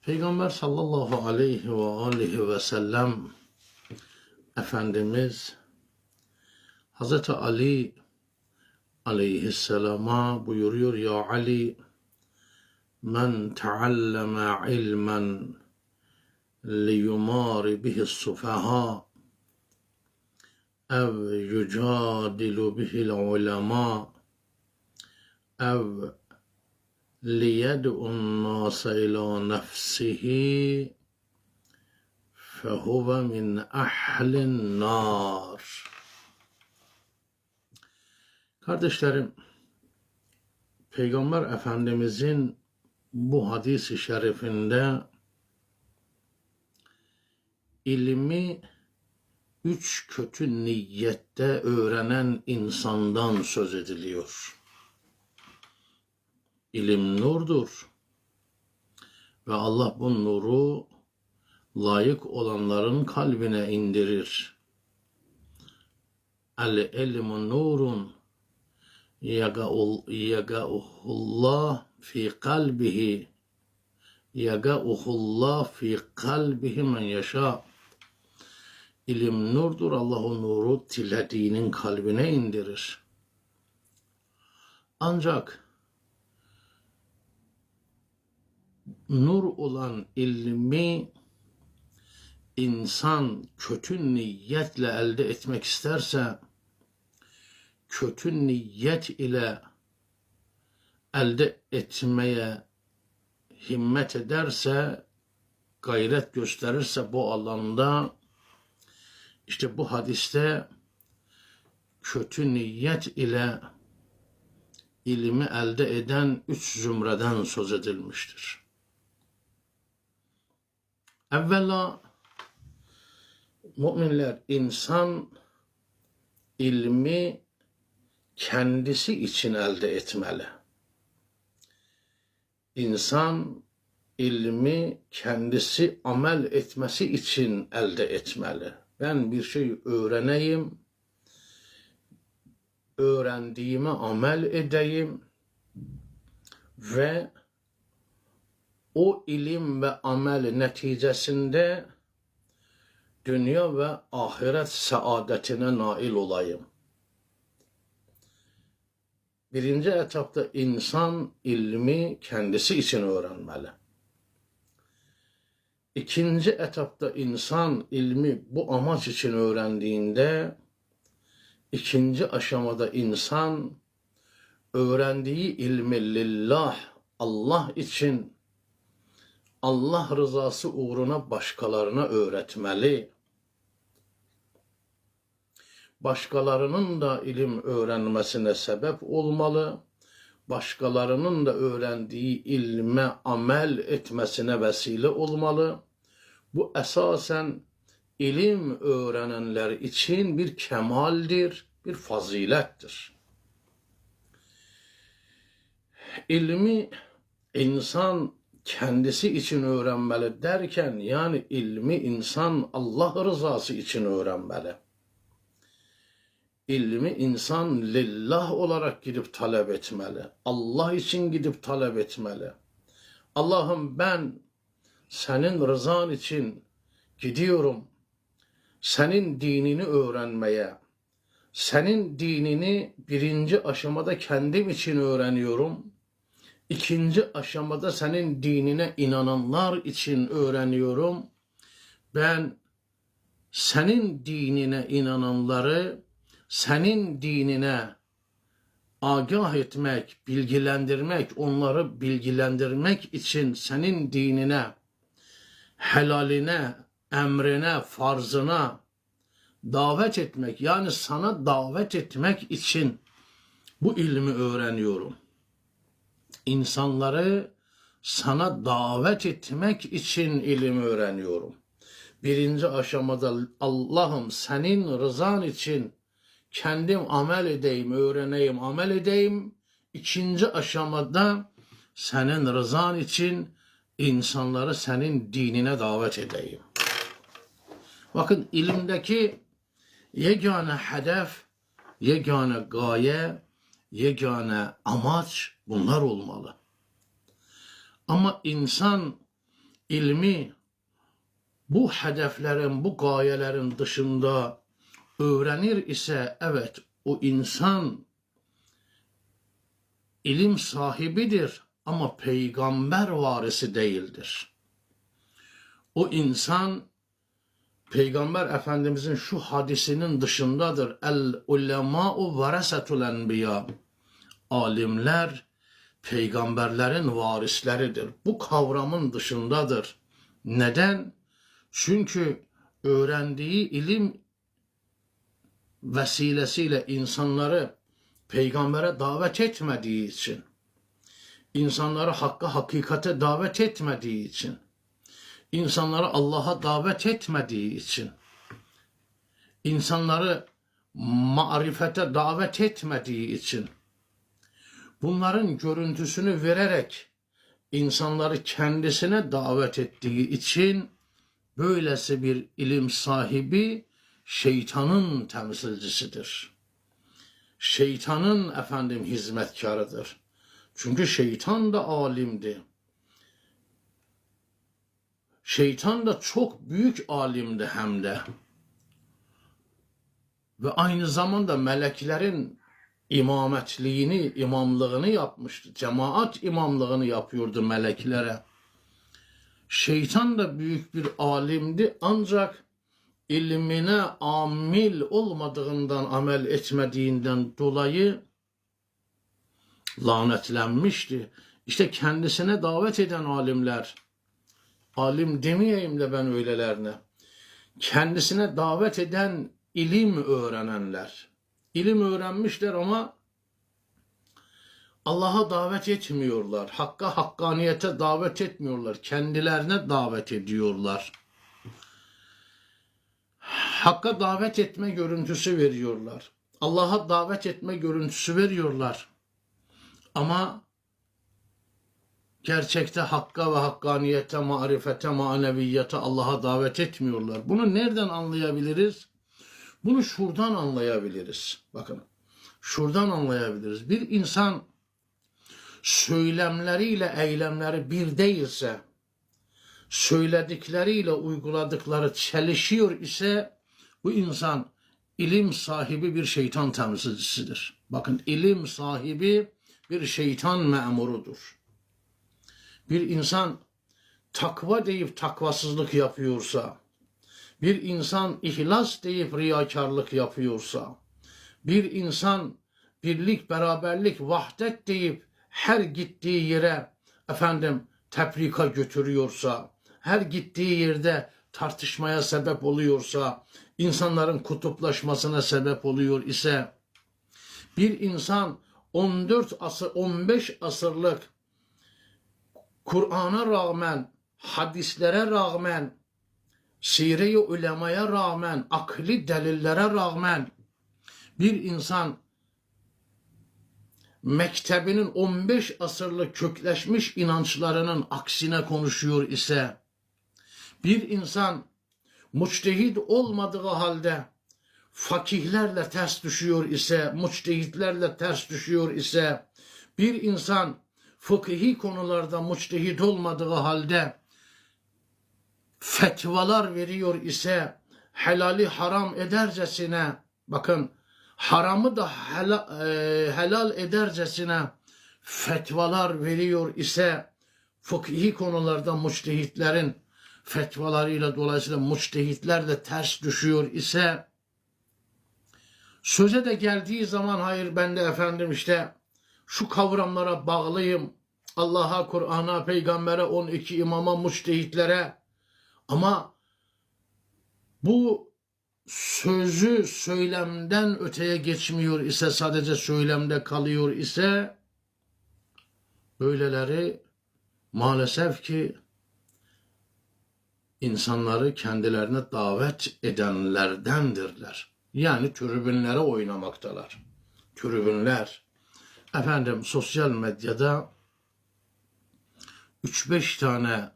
Peygamber sallallahu aleyhi ve sellem Efendimiz Hazreti Ali aleyhisselama buyuruyor: Ya Ali, men tealleme ilmen liyumari bihis sufaha ev yücadilu bihil ulema ev liyed'un nâse ilâ nefsihi fehuve min ahlin nar. Kardeşlerim, Peygamber Efendimizin bu hadis-i şerifinde ilmi 3 kötü niyette öğrenen insandan söz ediliyor. İlim nurdur ve Allah bu nuru layık olanların kalbine indirir. El-ilmu nurun yaga'uhullah fi kalbihi yaga'uhullah fi kalbihi men yaşa. İlim nurdur, Allah o nuru dilediğinin kalbine indirir. Ancak nur olan ilmi insan kötü niyetle elde etmek isterse, kötü niyet ile elde etmeye himmet ederse, gayret gösterirse bu alanda, işte bu hadiste kötü niyet ile ilmi elde eden 3 zümreden söz edilmiştir. Evvela müminler, insan ilmi kendisi için elde etmeli. İnsan ilmi kendisi amel etmesi için elde etmeli. Ben bir şey öğreneyim, öğrendiğime amel edeyim ve o ilim ve amel neticesinde dünya ve ahiret saadetine nail olayım. Birinci etapta insan ilmi kendisi için öğrenmeli. İkinci etapta insan ilmi bu amaç için öğrendiğinde, ikinci aşamada insan öğrendiği ilmi lillah, Allah için, Allah rızası uğruna başkalarına öğretmeli. Başkalarının da ilim öğrenmesine sebep olmalı. Başkalarının da öğrendiği ilme amel etmesine vesile olmalı. Bu esasen ilim öğrenenler için bir kemaldir, bir fazilettir. İlmi insan kendisi için öğrenmeli derken, yani ilmi insan Allah rızası için öğrenmeli. İlmi insan lillah olarak gidip talep etmeli. Allah için gidip talep etmeli. Allah'ım, ben senin rızan için gidiyorum. Senin dinini öğrenmeye. Senin dinini birinci aşamada kendim için öğreniyorum. İkinci aşamada senin dinine inananlar için öğreniyorum. Ben senin dinine inananları senin dinine agah etmek, bilgilendirmek, onları bilgilendirmek için senin dinine, helaline, emrine, farzına davet etmek, yani sana davet etmek için bu ilmi öğreniyorum. İnsanları sana davet etmek için ilmi öğreniyorum. Birinci aşamada Allah'ım senin rızan için kendim amel edeyim, öğreneyim, amel edeyim. İkinci aşamada senin rızan için insanları senin dinine davet edeyim. Bakın, ilimdeki yegane hedef, yegane gaye, yegane amaç bunlar olmalı. Ama insan ilmi bu hedeflerin, bu gayelerin dışında öğrenir ise evet o insan ilim sahibidir ama peygamber varisi değildir. O insan Peygamber Efendimizin şu hadisinin dışındadır. El-ulemâ'u veresetul enbiya. Alimler peygamberlerin varisleridir. Bu kavramın dışındadır. Neden? Çünkü öğrendiği ilim vesilesiyle insanları peygambere davet etmediği için, insanları hakka, hakikate davet etmediği için, insanları Allah'a davet etmediği için, insanları marifete davet etmediği için, bunların görüntüsünü vererek insanları kendisine davet ettiği için böylesi bir ilim sahibi şeytanın temsilcisidir. Şeytanın hizmetkarıdır. Çünkü şeytan da alimdi. Şeytan da çok büyük alimdi hem de. Ve aynı zamanda meleklerin imamlığını yapmıştı. Cemaat imamlığını yapıyordu meleklere. Şeytan da büyük bir alimdi ancak ilmine amil olmadığından, amel etmediğinden dolayı lanetlenmişti. İşte kendisine davet eden alimler, alim demeyeyim de ben öylelerine, kendisine davet eden ilim öğrenenler, ilim öğrenmişler ama Allah'a davet etmiyorlar, hakka, hakkaniyete davet etmiyorlar, kendilerine davet ediyorlar. Hakka davet etme görüntüsü veriyorlar. Allah'a davet etme görüntüsü veriyorlar. Ama gerçekte hakka ve hakkaniyete, marifete, maneviyete, Allah'a davet etmiyorlar. Bunu nereden anlayabiliriz? Bunu şuradan anlayabiliriz. Bakın, şuradan anlayabiliriz. Bir insan söylemleriyle eylemleri bir değilse, söyledikleriyle uyguladıkları çelişiyor ise bu insan ilim sahibi bir şeytan temsilcisidir. Bakın, ilim sahibi bir şeytan memurudur. Bir insan takva deyip takvasızlık yapıyorsa, bir insan ihlas deyip riyakarlık yapıyorsa, bir insan birlik, beraberlik, vahdet deyip her gittiği yere tefrika götürüyorsa, her gittiği yerde tartışmaya sebep oluyorsa, insanların kutuplaşmasına sebep oluyor ise, bir insan 14 asır, 15 asırlık Kur'an'a rağmen, hadislere rağmen, sire-i ulemaya rağmen, akli delillere rağmen bir insan mektebinin 15 asırlık kökleşmiş inançlarının aksine konuşuyor ise, bir insan muçtehid olmadığı halde fakihlerle ters düşüyor ise, muçtehitlerle ters düşüyor ise, bir insan fıkhi konularda muçtehid olmadığı halde fetvalar veriyor ise, helali haram edercesine, bakın haramı da helal edercesine fetvalar veriyor ise, fıkhi konularda muçtehitlerin fetvalarıyla dolayısıyla muçtehitler de ters düşüyor ise, söze de geldiği zaman hayır ben de işte şu kavramlara bağlıyım, Allah'a, Kur'an'a, peygambere, 12 imama, muçtehitlere, ama bu sözü söylemden öteye geçmiyor ise, sadece söylemde kalıyor ise, böyleleri maalesef ki insanları kendilerine davet edenlerdendirler. Yani tribünlere oynamaktalar. Tribünler. Sosyal medyada 3-5 tane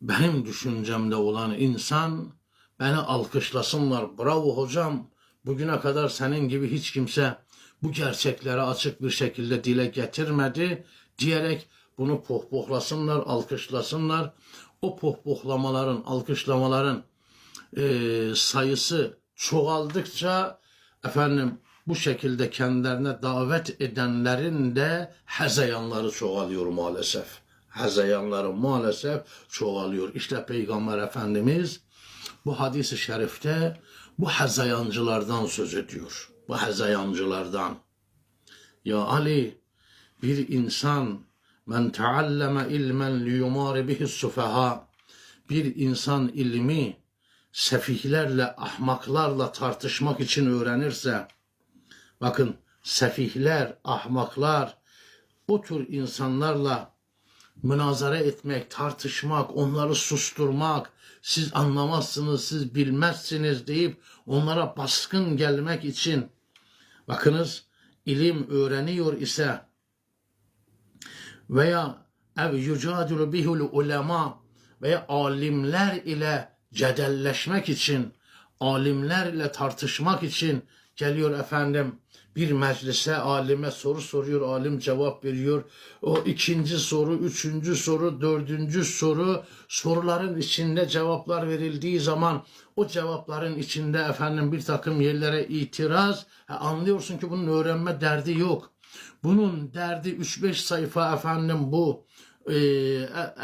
benim düşüncemde olan insan beni alkışlasınlar. Bravo hocam, bugüne kadar senin gibi hiç kimse bu gerçekleri açık bir şekilde dile getirmedi diyerek bunu pohpohlasınlar, alkışlasınlar. o pohpohlamaların, alkışlamaların sayısı çoğaldıkça efendim bu şekilde kendilerine davet edenlerin de hezeyanları çoğalıyor maalesef. Hezeyanları maalesef çoğalıyor. İşte Peygamber Efendimiz bu hadis-i şerifte bu hezeyancılardan söz ediyor. Bu hezeyancılardan. Ya Ali, bir insan men tealleme ilmen liyumari bihi sufaha, bir insan ilmi sefihlerle, ahmaklarla tartışmak için öğrenirse, bakın sefihler, ahmaklar, o tür insanlarla münazara etmek, tartışmak, onları susturmak, siz anlamazsınız, siz bilmezsiniz deyip onlara baskın gelmek için, bakınız ilim öğreniyor ise veya ev yucadilu bihul ulema veya alimler ile cedelleşmek için, alimler ile tartışmak için geliyor efendim bir meclise, alime soru soruyor, alim cevap veriyor. O ikinci soru, üçüncü soru, dördüncü soru, soruların içinde cevaplar verildiği zaman o cevapların içinde efendim bir takım yerlere itiraz, anlıyorsun ki bunun öğrenme derdi yok. Bunun derdi 3-5 sayfa efendim bu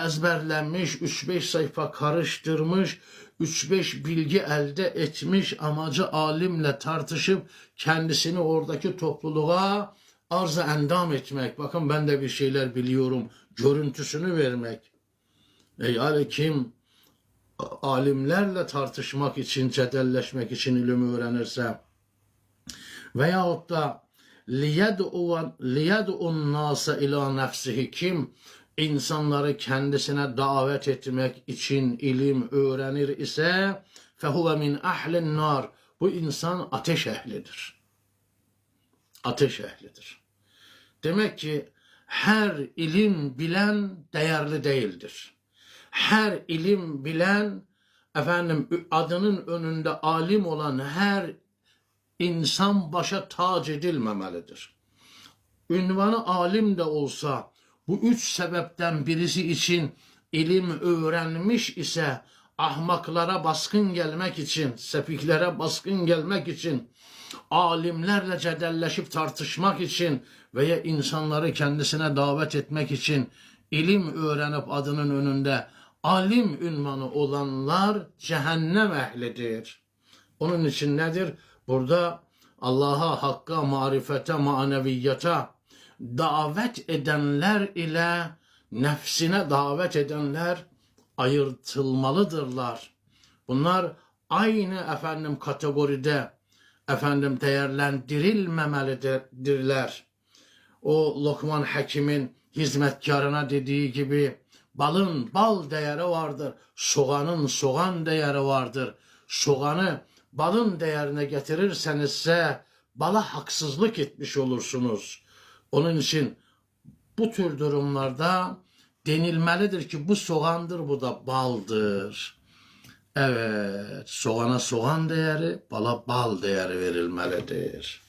ezberlenmiş, 3-5 sayfa karıştırmış, 3-5 bilgi elde etmiş, amacı alimle tartışıp kendisini oradaki topluluğa arz-ı endam etmek. Bakın ben de bir şeyler biliyorum, görüntüsünü vermek. Yani kim alimlerle tartışmak için, cedelleşmek için ilim öğrenirse veyahut da liyed'un nase ila nefsihi, kim insanları kendisine davet etmek için ilim öğrenir ise fehuve min ahlin nar, bu insan ateş ehlidir. Ateş ehlidir. Demek ki her ilim bilen değerli değildir. Her ilim bilen efendim adının önünde alim olan her insan başa tac edilmemelidir. Ünvanı alim de olsa bu 3 sebepten birisi için ilim öğrenmiş ise ahmaklara baskın gelmek için, sefihlere baskın gelmek için, alimlerle cedelleşip tartışmak için veya insanları kendisine davet etmek için ilim öğrenip adının önünde alim ünvanı olanlar cehennem ehlidir. Onun için nedir? Burada Allah'a, hakka, marifete, maneviyata davet edenler ile nefsine davet edenler ayırtılmalıdırlar. Bunlar aynı efendim kategoride efendim değerlendirilmemelidirler. O Lokman Hakim'in hizmetkarına dediği gibi balın bal değeri vardır, soğanın soğan değeri vardır. Soğanı balın değerine getirirsenizse bala haksızlık etmiş olursunuz. Onun için bu tür durumlarda denilmelidir ki bu soğandır, bu da baldır. Evet, soğana soğan değeri, bala bal değeri verilmelidir.